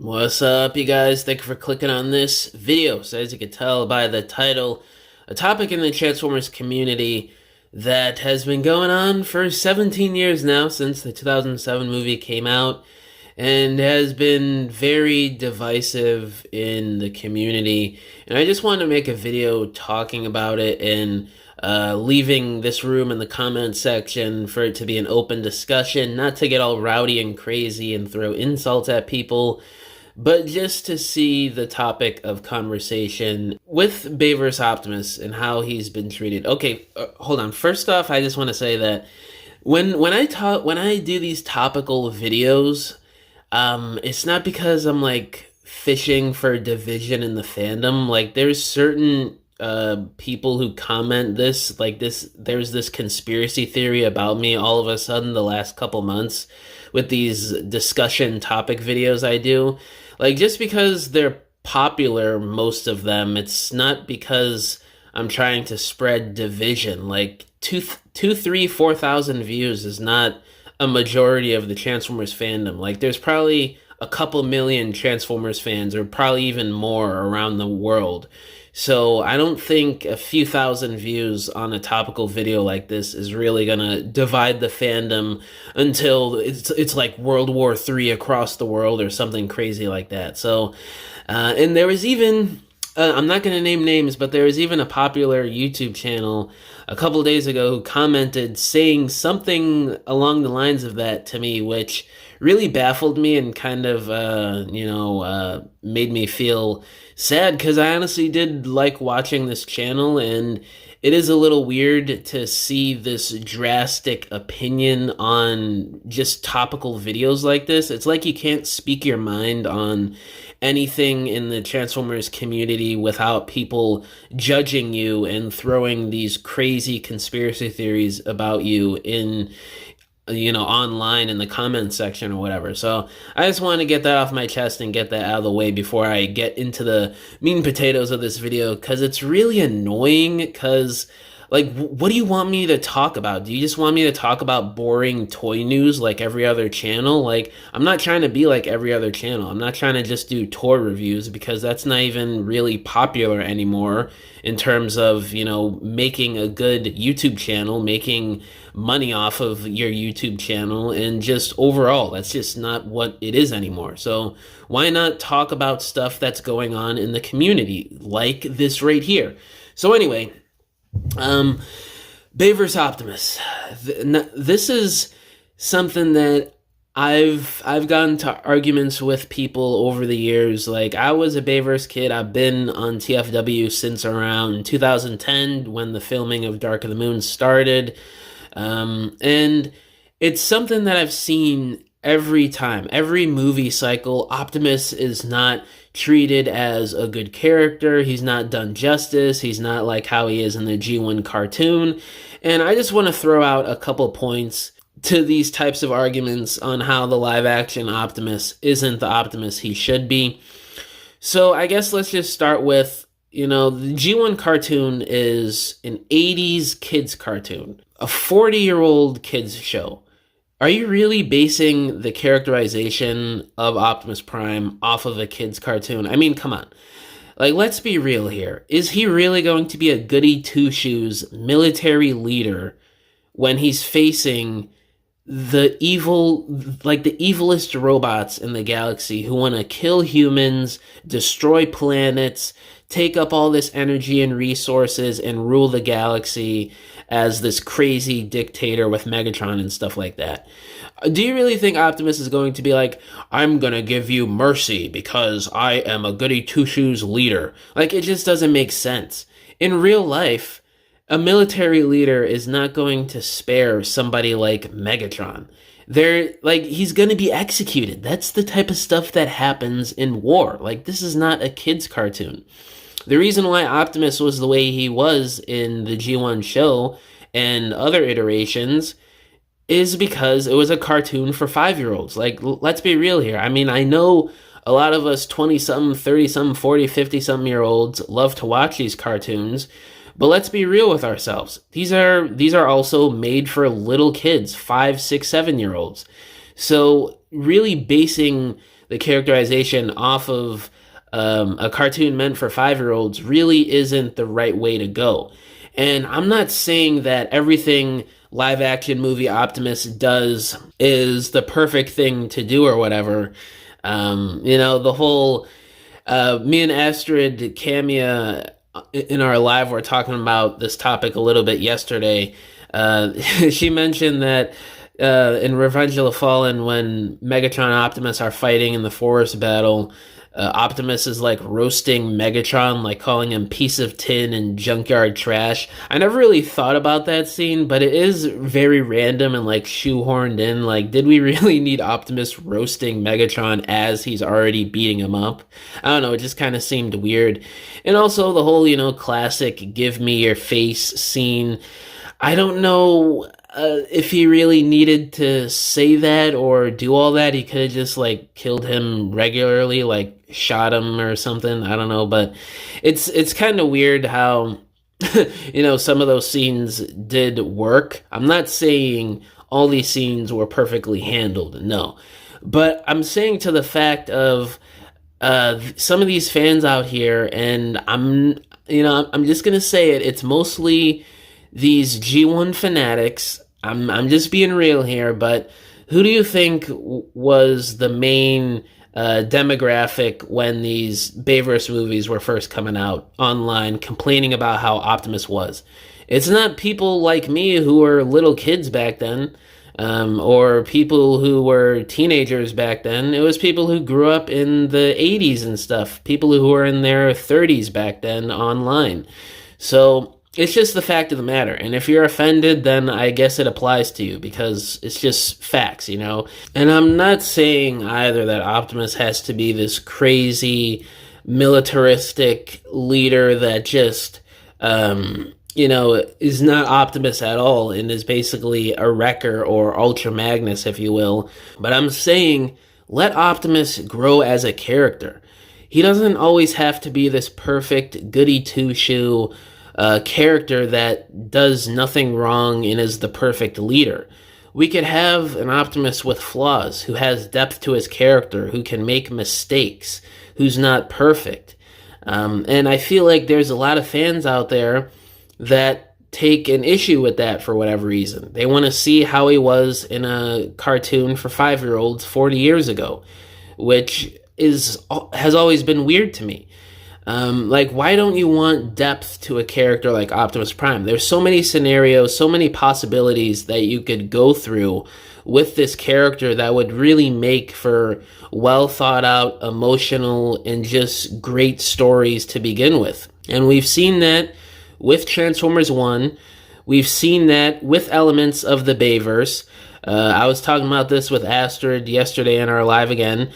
What's up, you guys? Thank you for clicking on this video. So as you can tell by the title, a topic in the Transformers community that has been going on for 17 years now, since the 2007 movie came out, and has been very divisive in the community. And I just wanted to make a video talking about it and leaving this room in the comment section for it to be an open discussion, not to get all rowdy and crazy and throw insults at people, but just to see the topic of conversation with Bayverse Optimus and how he's been treated. Okay, hold on. First off, I just want to say that when I do these topical videos, it's not because I'm like fishing for division in the fandom. Like, there's certain people who comment this, like there's this conspiracy theory about me all of a sudden the last couple months with these discussion topic videos I do. Like, just because they're popular, most of them, it's not because I'm trying to spread division. Like, 4,000 views is not a majority of the Transformers fandom. Like, there's probably a couple million Transformers fans, or probably even more, around the world. So I don't think a few thousand views on a topical video like this is really gonna divide the fandom until it's like World War III across the world or something crazy like that. So, and there was even, I'm not gonna name names, but there was even a popular YouTube channel a couple of days ago who commented saying something along the lines of that to me, which really baffled me and kind of, made me feel sad, because I honestly did like watching this channel, and it is a little weird to see this drastic opinion on just topical videos like this. It's like you can't speak your mind on anything in the Transformers community without people judging you and throwing these crazy conspiracy theories about you in, online in the comments section or whatever. So I just wanted to get that off my chest and get that out of the way before I get into the meat and potatoes of this video, because it's really annoying. Because, like, what do you want me to talk about? Do you just want me to talk about boring toy news like every other channel? Like, I'm not trying to be like every other channel. I'm not trying to just do toy reviews, because that's not even really popular anymore in terms of, making a good YouTube channel, making money off of your YouTube channel, and just overall, that's just not what it is anymore. So why not talk about stuff that's going on in the community, like this right here? So anyway, Bayverse Optimus. This is something that I've gotten to arguments with people over the years. Like, I was a Bayverse kid. I've been on TFW since around 2010, when the filming of Dark of the Moon started. And it's something that I've seen every time, every movie cycle. Optimus is not treated as a good character. He's not done justice. He's not like how he is in the G1 cartoon. And I just want to throw out a couple points to these types of arguments on how the live action Optimus isn't the Optimus he should be. So I guess let's just start with, the G1 cartoon is an 80s kids cartoon, a 40-year-old kids show. Are you really basing the characterization of Optimus Prime off of a kid's cartoon? I mean, come on. Like, let's be real here. Is he really going to be a goody two-shoes military leader when he's facing the evilest robots in the galaxy who want to kill humans, destroy planets, take up all this energy and resources, and rule the galaxy as this crazy dictator with Megatron and stuff like that? Do you really think Optimus is going to be like, I'm gonna give you mercy because I am a goody two-shoes leader? Like, it just doesn't make sense. In real life, a military leader is not going to spare somebody like Megatron. He's gonna be executed. That's the type of stuff that happens in war. Like, this is not a kid's cartoon. The reason why Optimus was the way he was in the G1 show and other iterations is because it was a cartoon for 5-year-olds. Like, let's be real here. I mean, I know a lot of us 20-something, 30-something, 40, 50-something year olds love to watch these cartoons, but let's be real with ourselves. These are also made for little kids, 5, 6, 7-year olds. So really basing the characterization off of a cartoon meant for 5-year-olds really isn't the right way to go. And I'm not saying that everything live action movie Optimus does is the perfect thing to do or whatever. The whole me and Astrid Camia in our live were talking about this topic a little bit yesterday. She mentioned that in Revenge of the Fallen, when Megatron and Optimus are fighting in the forest battle, Optimus is like roasting Megatron, like calling him piece of tin and junkyard trash. I never really thought about that scene, but it is very random and like shoehorned in. Like, did we really need Optimus roasting Megatron as he's already beating him up? I don't know, it just kind of seemed weird. And also the whole, classic give me your face scene. I don't know if he really needed to say that or do all that. He could have just like killed him regularly, like shot him or something. I don't know, but it's kind of weird how some of those scenes did work. I'm not saying all these scenes were perfectly handled, no, but I'm saying to the fact of some of these fans out here, and I'm just gonna say it. It's mostly these G1 fanatics. I'm just being real here, but who do you think was the main demographic when these Bayverse movies were first coming out online, complaining about how Optimus was? It's not people like me who were little kids back then, or people who were teenagers back then. It was people who grew up in the 80s and stuff, people who were in their 30s back then online. So it's just the fact of the matter. And if you're offended, then I guess it applies to you because it's just facts, And I'm not saying either that Optimus has to be this crazy militaristic leader that just, is not Optimus at all and is basically a Wrecker or Ultra Magnus, if you will. But I'm saying let Optimus grow as a character. He doesn't always have to be this perfect goody two-shoe character that does nothing wrong and is the perfect leader. We could have an Optimus with flaws, who has depth to his character, who can make mistakes, who's not perfect. And I feel like there's a lot of fans out there that take an issue with that for whatever reason. They want to see how he was in a cartoon for 5-year-olds 40 years ago, which has always been weird to me. Why don't you want depth to a character like Optimus Prime? There's so many scenarios, so many possibilities that you could go through with this character that would really make for well thought out, emotional, and just great stories to begin with. And we've seen that with Transformers 1. We've seen that with elements of the Bayverse. I was talking about this with Astrid yesterday in our live again.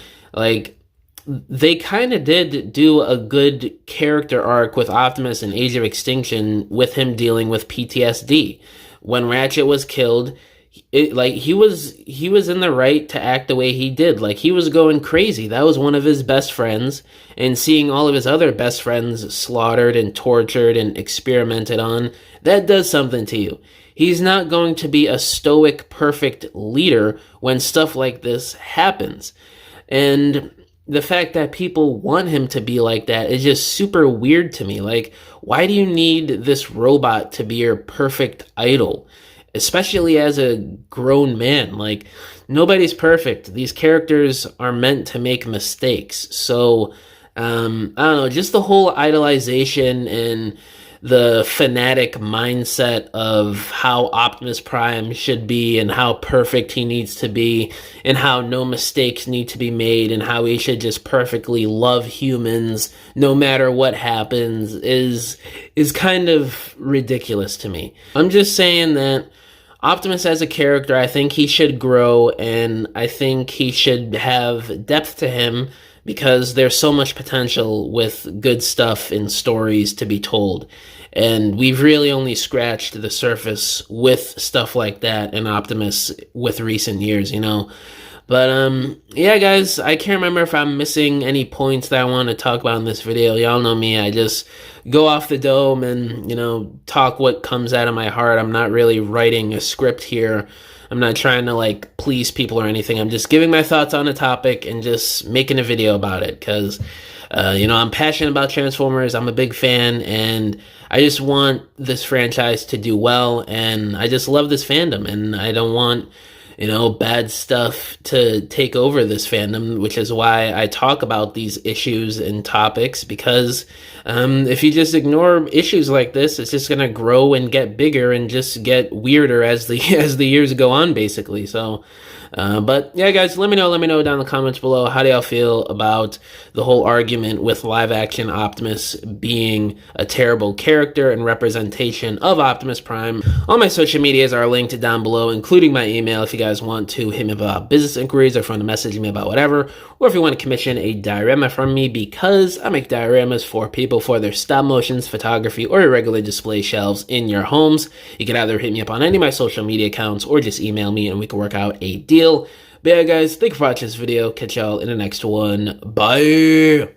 They kind of did do a good character arc with Optimus in Age of Extinction, with him dealing with PTSD. When Ratchet was killed, he was in the right to act the way he did. He was going crazy. That was one of his best friends, and seeing all of his other best friends slaughtered and tortured and experimented on, that does something to you. He's not going to be a stoic, perfect leader when stuff like this happens. And the fact that people want him to be like that is just super weird to me. Why do you need this robot to be your perfect idol? Especially as a grown man. Nobody's perfect. These characters are meant to make mistakes. So, I don't know, just the whole idolization and the fanatic mindset of how Optimus Prime should be and how perfect he needs to be and how no mistakes need to be made and how he should just perfectly love humans no matter what happens is kind of ridiculous to me. I'm just saying that Optimus as a character, I think he should grow, and I think he should have depth to him because there's so much potential with good stuff in stories to be told. And we've really only scratched the surface with stuff like that in Optimus with recent years, But, yeah, guys, I can't remember if I'm missing any points that I want to talk about in this video. Y'all know me. I just go off the dome and, talk what comes out of my heart. I'm not really writing a script here. I'm not trying to like please people or anything. I'm just giving my thoughts on a topic and just making a video about it because, you know, I'm passionate about Transformers. I'm a big fan, and I just want this franchise to do well, and I just love this fandom, and I don't want, you know, bad stuff to take over this fandom, which is why I talk about these issues and topics, because if you just ignore issues like this, it's just gonna grow and get bigger and just get weirder as the as the years go on, basically. So but yeah, guys, let me know down in the comments below, how do y'all feel about the whole argument with live action Optimus being a terrible character and representation of Optimus Prime. All my social medias are linked down below, including my email if you guys want to hit me about business inquiries or if you want to message me about whatever, or if you want to commission a diorama from me, because I make dioramas for people for their stop motions, photography, or irregular display shelves in your homes. You can either hit me up on any of my social media accounts or just email me and we can work out a deal. But yeah, guys, thank you for watching this video. Catch y'all in the next one. Bye!